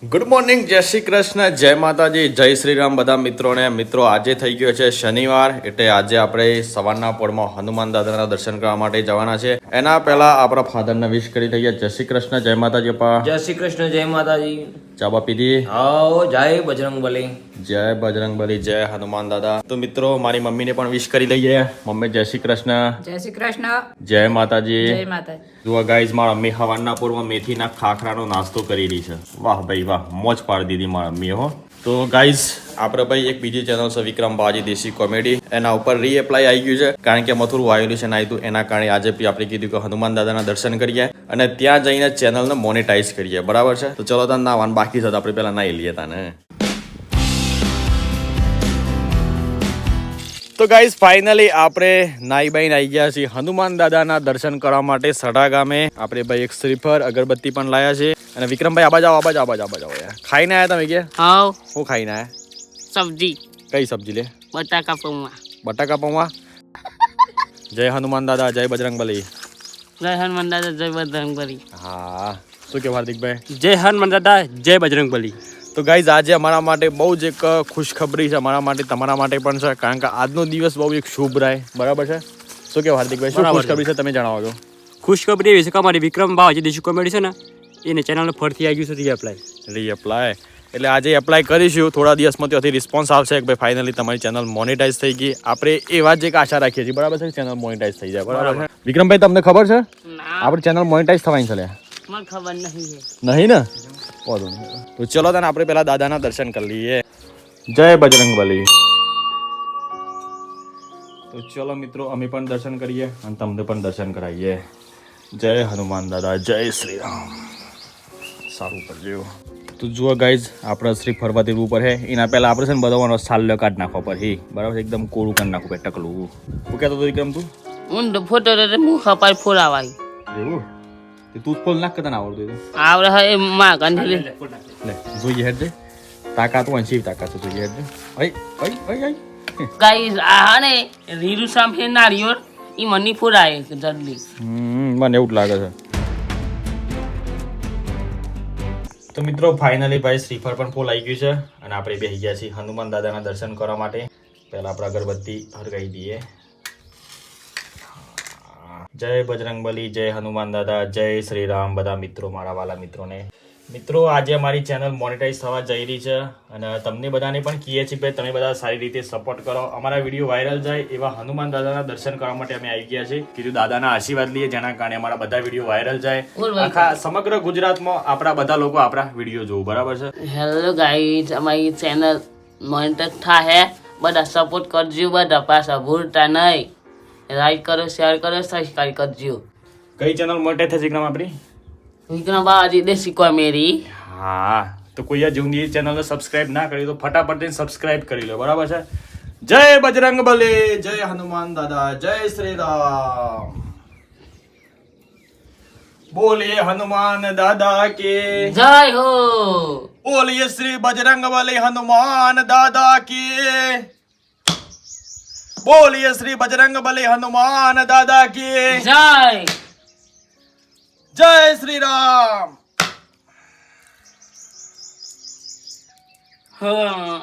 Good morning, જય શ્રી કૃષ્ણ, જય માતાજી, જય શ્રી રામ બધા મિત્રોને. મિત્રો આજે થઈ ગયો છે શનિવાર, એટલે આજે આપણે સવારના પોરમાં હનુમાન દાદાના દર્શન કરવા માટે જવાના છે. એના પહેલા આપણા ફાધરને વિશ કરી દઈએ. જય શ્રી કૃષ્ણ, જય માતાજી અપ્પા. જય શ્રી કૃષ્ણ, જય માતાજી. ચા બા પીધી? આવો, જય બજરંગબલી. જય બજરંગબલી, જય હનુમાન દાદા. તો મિત્રો મારી મમ્મીને પણ વિશ કરી દઈએ. મમ્મી જય શ્રી કૃષ્ણ. જય શ્રી કૃષ્ણ. જય માતાજી. જય માતાજી. જુઓ ગાઈઝ, મારા મમ્મી હવારના પૂર્વ મેથીના ખાખરાનો નાસ્તો કરી રહી છે. વાહ ભાઈ વાહ, મોજ પાડી દીધી મારા મમ્મીએ હો. તો ગાઈઝ, આપણે ભાઈ એક બીજી ચેનલ છે વિક્રમ બાજી દેશી કોમેડી, એના ઉપર રીએપ્લાય આવી ગયું છે. કારણ કે મથુરું વાયોલ્યુશન આવ્યું હતું, એના કારણે આજે આપણે કીધું કે હનુમાન દાદાના દર્શન કરીએ અને ત્યાં જઈને ચેનલને મોનેટાઈઝ કરીએ. બરાબર છે? તો ચલો તાન નાવાનું બાકી છે, તો આપણે પહેલા નાહી લઈએ તાને. તો ગાઈઝ, ફાઇનલી આપણે નાઈ બાઈને આવી ગયા છીએ હનુમાન દાદાના દર્શન કરવા માટે સડા ગામે. આપણે ભાઈ એક શ્રીફળ અગરબત્તી પણ લાયા છે. અને વિક્રમભાઈ આબાજ આવો યાર. ખાઈને આયા તમે કે? હાવ શું ખાઈને આયા? સબ્જી કઈ સબ્જી લે? બટાકા પૌવા. બટાકા પૌવા. જય હનુમાન દાદા, જય બજરંગબલી. જય હનુમાન દાદા, જય બજરંગબલી. હા, શું કે હાર્દિકભાઈ? જય હનુમાન દાદા, જય બજરંગબલી. તો ગાઈઝ, આજે અમારા માટે બહુ જ એક ખુશખબરી છે, અમારા માટે, તમારા માટે પણ છે. કારણ કે આજનો દિવસ બહુ એક શુભ રહે. બરાબર છે? શું કે હાર્દિકભાઈ, શું ખુશખબરી છે તમે જણાવો છો? ખુશખબરી એવી છે કે અમારી વિક્રમ બાવાજી દેશી કોમેડી છે ને, એને ચેનલને ફરથી આવી ગયું છે રીએપ્લાય. એટલે આજે એપ્લાય કરીશું, થોડા દિવસમાં ત્યાંથી રિસ્પોન્સ આવશે કે ભાઈ ફાઇનલી તમારી ચેનલ મોનેટાઈઝ થઈ ગઈ. આપણે એવા જ એક આશા રાખીએ છીએ. બરાબર છે? ચેનલ મોનેટાઈઝ થઈ જાય. બરાબર છે વિક્રમભાઈ, તમને ખબર છે ના, આપણી ચેનલ મોનેટાઈઝ થવાની છે? મને ખબર નહીં છે. નહીં ને? વાંધો નહીં. તો ચલો તને આપણે પહેલા દાદાના દર્શન કરી લઈએ. જય બજરંગબલી. તો ચલો મિત્રો, અમે પણ દર્શન કરીએ અને તમને પણ દર્શન કરાવીએ. જય હનુમાન દાદા, જય શ્રી રામ. સારું કરજો. તો જુઓ ગાઈઝ, આપણે શ્રી ફરવા દેવું ઉપર છે. એના પહેલા આપણે છે ને બધાનો સાલ્યો કાઢ નાખવો પડે. બરાબર છે? એકદમ કોરું કરી નાખવું પડે, ટકલું. શું કહેતો હતો વિક્રમ તું? હું ફોટો હું ખપાઈ ફોલાવાઈ. એવું? તું ફોલ નાખ, કદાચ આવડતું આવડે હે માં કંઠી લે. જોઈએ હેડ દે. તાકાત હોય શિવ તાકાત છે. જોઈએ હેડ દે. ગાઈસ આ ને રીરુ સામે નારિયોર ઈ મની ફોલાય જલ્દી. મને એવું જ લાગે છે. તો મિત્રો ફાઇનલી ભાઈ શ્રીફળ પણ ફૂલ આવી ગયું છે અને આપણે બેસી ગયા છીએ હનુમાન દાદાના દર્શન કરવા માટે. પહેલા આપણે અગરબત્તી હરગાઈ દઈએ. જય બજરંગબલી, જય હનુમાન દાદા, જય શ્રી રામ બધા મિત્રો, મારા વાલા મિત્રોને. મિત્રો આજે અમારી ચેનલ મોનેટાઈઝ થવા જઈ રહી છે અને તમને બધાને પણ કહીએ છીએ કે તમે બધા સારી રીતે સપોર્ટ કરો, અમારા વિડીયો વાયરલ જાય એવા હનુમાન દાદાના દર્શન કરવા માટે અમે આવી ગયા છીએ. કીધું દાદાના આશીર્વાદ લઈએ, જેના કારણે અમારા બધા વિડીયો વાયરલ જાય. આખા સમગ્ર ગુજરાતમાં આપણા બધા લોકો આપણા વિડીયો જોવું. બરાબર છે? હેલો ગાઈસ, અમારી ચેનલ મોનેટાઈઝ થાય, બધા સપોર્ટ કરજો. બધા પાછા ભૂલતા નહીં. લાઈક કરો, શેર કરો, સબસ્ક્રાઇબ કરજો. કઈ ચેનલ મોનેટાઈઝ થશે વિક્રમ આપણી? વિક્રમ બાવાજી દેશી કોમેડી. હા, તો કોઈ જૂની ચેનલને સબસ્ક્રાઇબ ના કરી તો ફટાફટ જઈને સબસ્ક્રાઇબ કરી લો. બરાબર છે? જય બજરંગબલી, જય હનુમાન દાદા, જય શ્રી રામ. બોલીએ હનુમાન દાદા કે જય હો. બોલીએ શ્રી બજરંગબલી હનુમાન દાદા की. બોલીએ શ્રી બજરંગબલી હનુમાન દાદા की. જય જય શ્રી રામ. હા.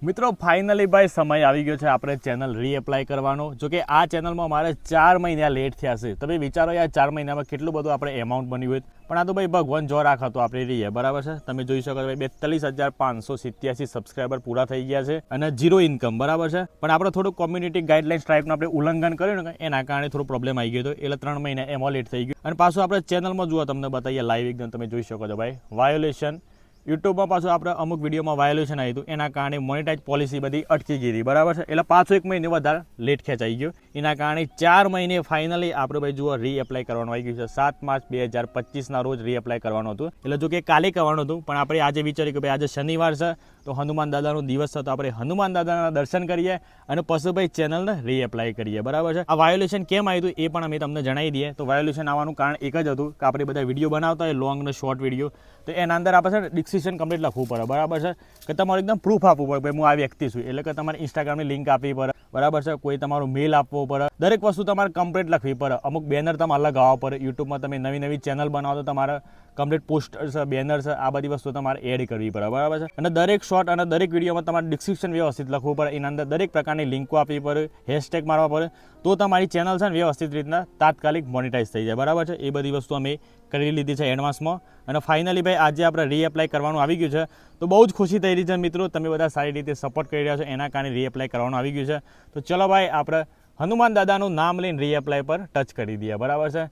મિત્રો ફાઇનલી ભાઈ સમય આવી ગયો છે આપણે ચેનલ રીએપ્લાય કરવાનો. જોકે આ ચેનલમાં અમારે 4 મહિના લેટ થયા છે. તમે વિચારો યાર, 4 મહિનામાં કેટલું બધું આપણે એમાઉન્ટ બન્યું હોય. પણ આ તો ભાઈ ભગવાન જો રાખતો આપણે રહીએ. બરાબર છે? તમે જોઈ શકો ભાઈ 42,587 સબસ્ક્રાઈબર પૂરા થઈ ગયા છે અને 0 ઇન્કમ. બરાબર છે? પણ આપણે થોડું કોમ્યુનિટી ગાઈડલાઇન્સ ટાઈપનું આપણે ઉલ્લંઘન કર્યું ને, એના કારણે થોડો પ્રોબ્લેમ આવી ગયો હતો. એટલે 3 મહિના એમાં લેટ થઈ ગયું. અને પાછું આપણે ચેનલમાં જુઓ, તમને બતાવીએ લાઈવ એકદમ તમે જોઈ શકો છો ભાઈ. વાયોલેશન યુટ્યુબમાં પાછું આપણે અમુક વિડીયોમાં વાયોલેશન આવ્યું હતું, એના કારણે મોનેટાઈઝ પોલિસી બધી અટકી ગઈ હતી. બરાબર છે? એટલે પાછું 1 મહિને વધારે લેટ ખેંચાઈ ગયો. એના કારણે 4 મહિને ફાઇનલી આપણે ભાઈ જુઓ રીએપ્લાય કરવાનું આવી ગયું છે. 7 માર્ચ 2025ના રોજ રીએપ્લાય કરવાનું હતું. એટલે જો કે કાલે કરવાનું હતું, પણ આપણે આજે વિચાર્યું કે ભાઈ આજે શનિવાર છે તો હનુમાન દાદાનો દિવસ છે, તો આપણે હનુમાન દાદાના દર્શન કરીએ અને પછી ભાઈ ચેનલને રીએપ્લાય કરીએ. બરાબર છે? આ વાયોલેશન કેમ આવ્યું હતું એ પણ અમે તમને જણાવી દઈએ. તો વાયોલેશન આવવાનું કારણ એક જ હતું કે આપણે બધા વિડીયો બનાવતા હોય, લોંગ અને શોર્ટ વિડીયો, તો એના અંદર આપણે ડિસ્ક્રિપ્શન કમ્પ્લીટ લખવું પડે. બરાબર છે? કે તમારું એકદમ પ્રૂફ આપવું પડે ભાઈ હું આ વ્યક્તિ છું. એટલે કે તમારે ઇન્સ્ટાગ્રામની લિંક આપવી પડે. બરાબર છે? કોઈ તમારો મેલ આપવો પડે. દરેક વસ્તુ તમારે કમ્પ્લીટ લખવી પડે. અમુક બેનર તમારે લગાવવા પડે. યુટ્યુબમાં તમે નવી ચેનલ બનાવો તો તમારે કમ્પ્લીટ પોસ્ટર છે, બેનર છે, આ બધી વસ્તુ તમારે એડ કરવી પડે, બરાબર છે. અને દરેક શોર્ટ અને દરેક વિડીયોમાં તમારે ડિસ્ક્રિપ્શન વ્યવસ્થિત લખવું પડે, એના અંદર દરેક પ્રકારની લિંકો આપવી પડે, હેશટેગ મારવા પડે, તો તમારી ચેનલ છે ને વ્યવસ્થિત રીતના તાત્કાલિક મોનિટાઈઝ થઈ જાય, બરાબર છે. એ બધી વસ્તુ અમે કરી લીધી છે એડવાન્સમાં. અને ફાઇનલી ભાઈ આજે આપણે રીએપ્લાય કરવાનું આવી ગયું છે, તો બહુ જ ખુશી થઈ રહી છે મિત્રો. તમે બધા સારી રીતે સપોર્ટ કરી રહ્યા છો, એના કારણે રીએપ્લાય કરવાનું આવી ગયું છે. તો ચલો ભાઈ આપણે હનુમાન દાદાનું નામ લઈને રીએપ્લાય પર ટચ કરી દઈએ, બરાબર છે.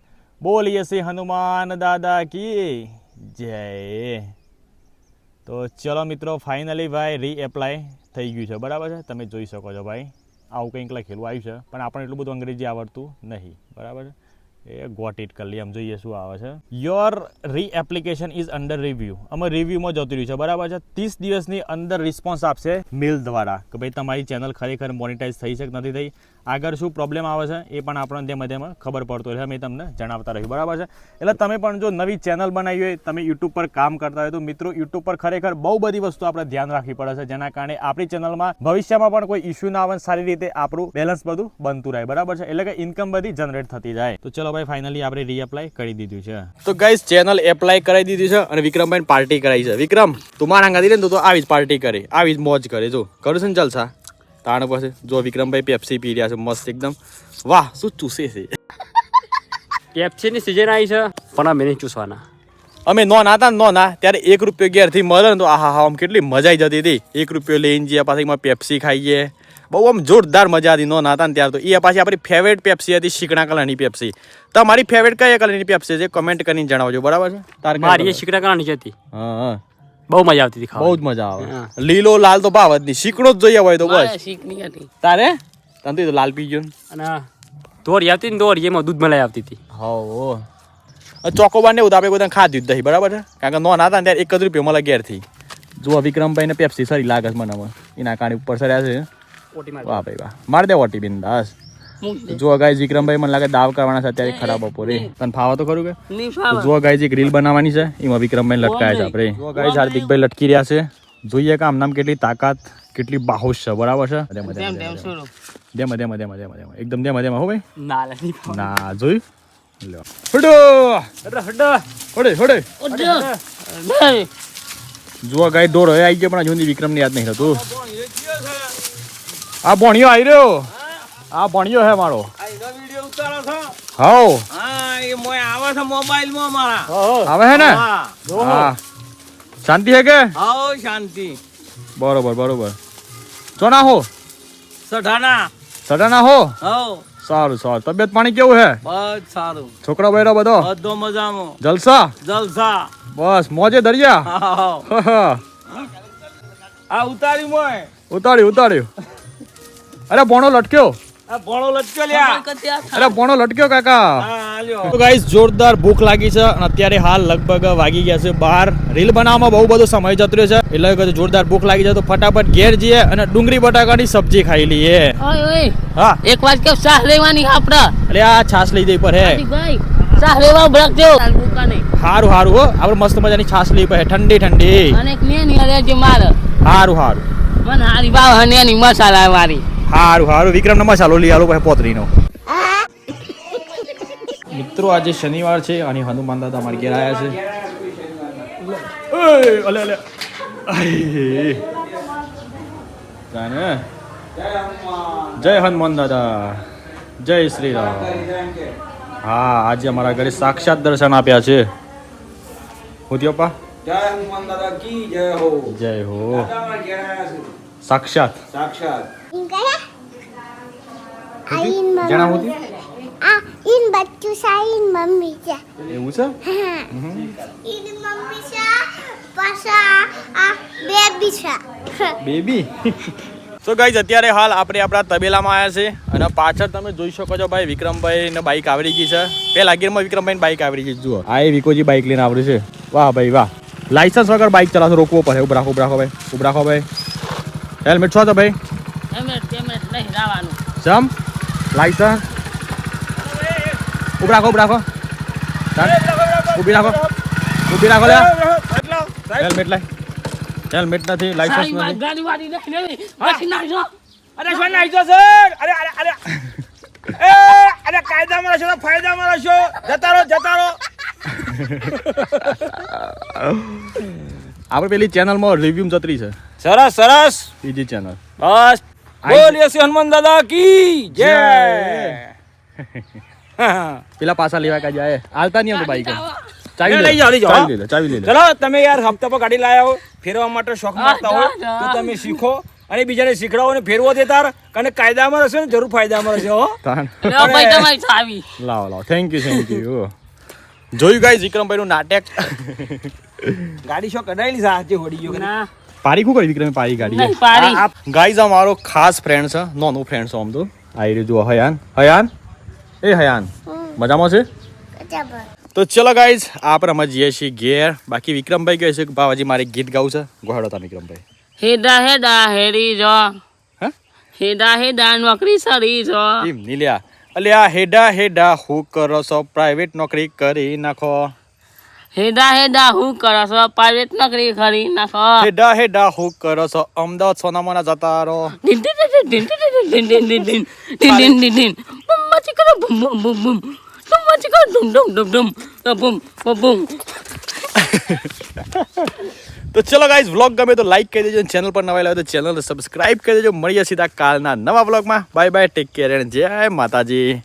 બોલીએ શ્રી હનુમાન દાદા કી જય. તો ચલો મિત્રો ફાઇનલી ભાઈ રીએપ્લાય થઈ ગયું છે, બરાબર છે. તમે જોઈ શકો છો ભાઈ આવું કંઈક લખેલું આવ્યું છે, પણ આપણને એટલું બધું અંગ્રેજી આવડતું નહીં, બરાબર છે. એ ગોટ ઇટ કરી લઈએ, આમ જોઈએ શું આવે છે. Your reapplication is under review. અમે રિવ્યુમાં જતું રહ્યું છે, બરાબર છે. 30 દિવસની અંદર રિસ્પોન્સ આપશે મેલ દ્વારા કે ભાઈ તમારી ચેનલ ખરેખર મોનિટાઈઝ થઈ છે કે નથી થઈ, આગળ શું પ્રોબ્લેમ આવે છે એ પણ આપણને ધીમે ધીમે ખબર પડતો રહે, મેં તમને જણાવતા રહ્યું, બરાબર છે. એટલે તમે પણ જો નવી ચેનલ બનાવી હોય, તમે યુટ્યુબ પર કામ કરતા હોય, તો મિત્રો યુટ્યુબ પર ખરેખર બહુ બધી વસ્તુ આપણે ધ્યાન રાખવી પડે છે, જેના કારણે આપણી ચેનલમાં ભવિષ્યમાં પણ કોઈ ઇસ્યુ ના આવે, સારી રીતે આપણું બેલેન્સ બધું બનતું રહે, બરાબર છે. એટલે કે ઇન્કમ બધી જનરેટ થતી જાય. તો ચલો ભાઈ ફાઇનલી આપણે રીએપ્લાય કરી દીધું છે. તો ગાઈસ ચેનલ એપ્લાય કરાવી દીધી છે અને વિક્રમભાઈ પાર્ટી કરાવી છે. વિક્રમ તું મારા અંગાથી ને તો આવી જ પાર્ટી કરે, આવી જ મોજ કરે, જો કરું છે ને જલસા તાણ પાસે. જો વિક્રમભાઈ પેપ્સી પી રહ્યા છે મસ્ત એકદમ, વાહ શું ચૂસે છે. પેપ્સીની સિઝન આવી છે પણ અમે નહીં ચૂસવાના. અમે નોના હતા ને નોના ત્યારે 1 રૂપિયો ઘેરથી મળે ને તો આહા આમ કેટલી મજા આવી જતી હતી. 1 રૂપિયો લઈને જઈએ, પાછી એમાં પેપ્સી ખાઈએ, બહુ આમ જોરદાર મજા હતી નોના હતા ને ત્યારે. તો એ પાછી આપણી ફેવરેટ પેપ્સી હતી, શીકણા કલરની પેપ્સી. તમારી ફેવરેટ કયા કલરની પેપ્સી છે કમેન્ટ કરીને જણાવજો, બરાબર છે. મારી એ શીકડા કલરની હતી, હા બહુ મજા આવતી હતી, બહુ જ મજા આવે. લીલો લાલ તો ભાવ જ નહીં, શીકણો જ જોઈએ હોય તો બસ. શીખની હતી તારે તને તો લાલ પી ગયો અને દોરી આવતી ને દોરી એમાં દૂધ મલાઈ આવતી હતી. હા ચોકોબાર ને એવું તો આપણે બધાને ખાધું જ નહીં, બરાબર છે. કારણ કે નોના હતા ને ત્યારે 1 રૂપિયો મળે ઘેરથી. જુઓ વિક્રમભાઈ ને પેપ્સી સારી લાગે છે મને, એના કારણે ઉપર સર્યા છે. વાહ ભાઈ વાહ, માર દે ઓટી બિંદાસ. જો ગાઈઝ વિક્રમભાઈ મને લાગે દાવ કરવાના છે અત્યારે ખરાબ બપોરે. તને ફાવા તો ખરું કે? જો ગાઈઝ એક રીલ બનાવવાની છે, એમાં વિક્રમભાઈ લટકાય છે આપણે. જો ગાઈઝ હાર્દિકભાઈ લટકી રહ્યા છે, જોઈએ કે આમ નામ કેટલી તાકાત, કેટલી બાહોશ છે, બરાબર છે. દેમ એકદમ દેમ હો ભાઈ. ના જોયું લ્યો હડો હડે હડે. જો ગાઈઝ ડોર હવે આવી ગયો પણ હજુ વિક્રમને યાદ નહીં હતું. આ ભણ્યો આવી રહ્યો, આ ભણ્યો હે મારો. હાઉ આવે છે મોબાઈલ માં મારા, આવે હે ને? હા શાંતિ હે કે? આવો શાંતિ. બરોબર જો ના હો સડાના હો. સારું તબિયત પાણી કેવું હે? બસ સારું. છોકરા બૈરો બધો મજામાં, જલસા બસ મોજે દરિયા. આ ઉતાર્યું. અરે ભણો લટક્યો. અરે ભણો લટક્યો કાકા. તો ગાઈસ જોરદાર ભૂખ લાગી છે અને અત્યારે હાલ લગભગ વાગી ગયા છે 12. રીલ બનાવવામાં બહુ બધો સમય જતો રહ્યો છે, એટલે જોરદાર ભૂખ લાગી છે તો ફટાફટ ઘેર જઈએ અને ડુંગળી બટાકાની સબ્જી ખાઈ લઈએ. હા એક વાર કે શાહ લેવાની આપડે. અરે આ છાશ લઈ જઈ પર હે ભાઈ, શાહ લેવા ભરજો. હારું હો, આપણે મસ્ત મજાની છાશ લઈ પર ઠંડી. અને એક ને ની અરે જે માર હારું મને હારી બાવ હને ની મસાલા વાળી. હારું વિક્રમ મસાલો લઈ આલો પછી પોતરીનો. મિત્રો આજે શનિવાર છે અને હનુમાન દાદા અમારી ઘેર આવ્યા છે. જય હનુમાન દાદા, જય શ્રી રામ. હા આજે અમારા ઘરે સાક્ષાત દર્શન આપ્યા છે. હોદ્યોપા જય હનુમાન દાદા કી જય હો. જય હો. સાક્ષાત જણા હોતી इन बच्चों सा इन मम्मी सा એવું છે. इन मम्मी सा पासा आ बेबी सा બેબી. તો ગાઈઝ અત્યારે હાલ આપણે આપણા તબેલામાં આવ્યા છે અને પાછળ તમે જોઈ શકો છો ભાઈ વિક્રમભાઈ ને બાઈક આવડી ગઈ છે. પેલા ગીરમાં વિક્રમભાઈ બાઈક આવડી ગઈ. જુઓ આ વિકોજી બાઈક લઈને આવડે છે. વાહ ભાઈ વાહ. લાયસન્સ વગર બાઈક ચલાવતો રોકવો પડે. ઉભ રાખો ભાઈ. હેલ્મેટ છો તો ભાઈ? પેમેન્ટ નહીં લાવવાનું. જમ લાયસન્સ ઉભ રાખો ઊભી રાખો લે. હેલ્મેટ લાય. હેલ્મેટ નથી, લાયસન્સ નથી. ગાડી વાળી નહીં હાથી નાખજો. અરે શું નાખજો સર? અરે કાયદામાં રહેશો તો ફાયદામાં રહેશો. જતા રહો આપણે પેલી ચેનલમાં રિવ્યુ જતરી છે સરસ સરસ બીજી ચેનલ બસ બોલીએ શ્રી હનુમાન દાદા કી જય પેલા પાછા લેવા કા જાય હાલતા નહીં આવતો બાઈક લઈ જાઓ, લઈ જાઓ, ચાવી લઈ લે ચાવી લઈ લે ચલો તમે યાર હપ્તા પર ગાડી લાયા હો ફેરવા માટે શોખ મારતા હોય તો તમે શીખો અને બીજાને શીખડાવો ને ફેરવો દે તાર અને કાયદામાં રહેશે ને જરૂર ફાયદામાં રહેશે હો તાન લ્યો ભાઈ તમારી ચાવી લાવો થેન્ક યુ જોયું ગાઈસ વિક્રમભાઈ નું નાટક ગાડી શો કઢાયેલી છે આજે હોડી ગયો ના પારી શું કરી વિક્રમે પારી ગાડી નહીં પારી ગાઈઝ આ મારો ખાસ ફ્રેન્ડ છે નોનો ફ્રેન્ડ છે આમ તો આવી રહ્યું જુઓ હયાન એ હયાન મજામાં છે જબર તો ચલો ગાઈઝ આપણે અમે જઈએ છીએ ઘેર બાકી વિક્રમભાઈ કહે છે કે બાબાજી મારે ગીત ગાવું છે ગોહાડો તા વિક્રમભાઈ હેડા હેડા હેડી જો હે હેડા હેડા નોકરી સરી જો એમ નીલ્યા અલ્યા હેડા હું કરો છો પ્રાઇવેટ નોકરી કરી નાખો હેડા હેડા હું કરો છો પ્રાઇવેટ નોકરી કરી નાખો હેડા હું કરો છો અમદાવાદ સોનામાના જતા રહો ડિન ડિન ડિન ડિન ડિન ડિન ડિન ડિન ડિન ડિન ડિન ડિન બમ્મા ચીકરો બમ બમ બમ બમ બમ્મા ચીકરો ડુમ ડુમ ડુમ ડુમ બમ બમ તો ચલો ગાઈઝ વ્લોગ ગમે તો લાઈક કરી દેજો ચેનલ પર નવા આવ્યા હોય તો ચેનલ સબસ્ક્રાઇબ કરી દેજો મળીએ સીધા કાલના નવા વ્લોગમાં bye bye take care and જય માતાજી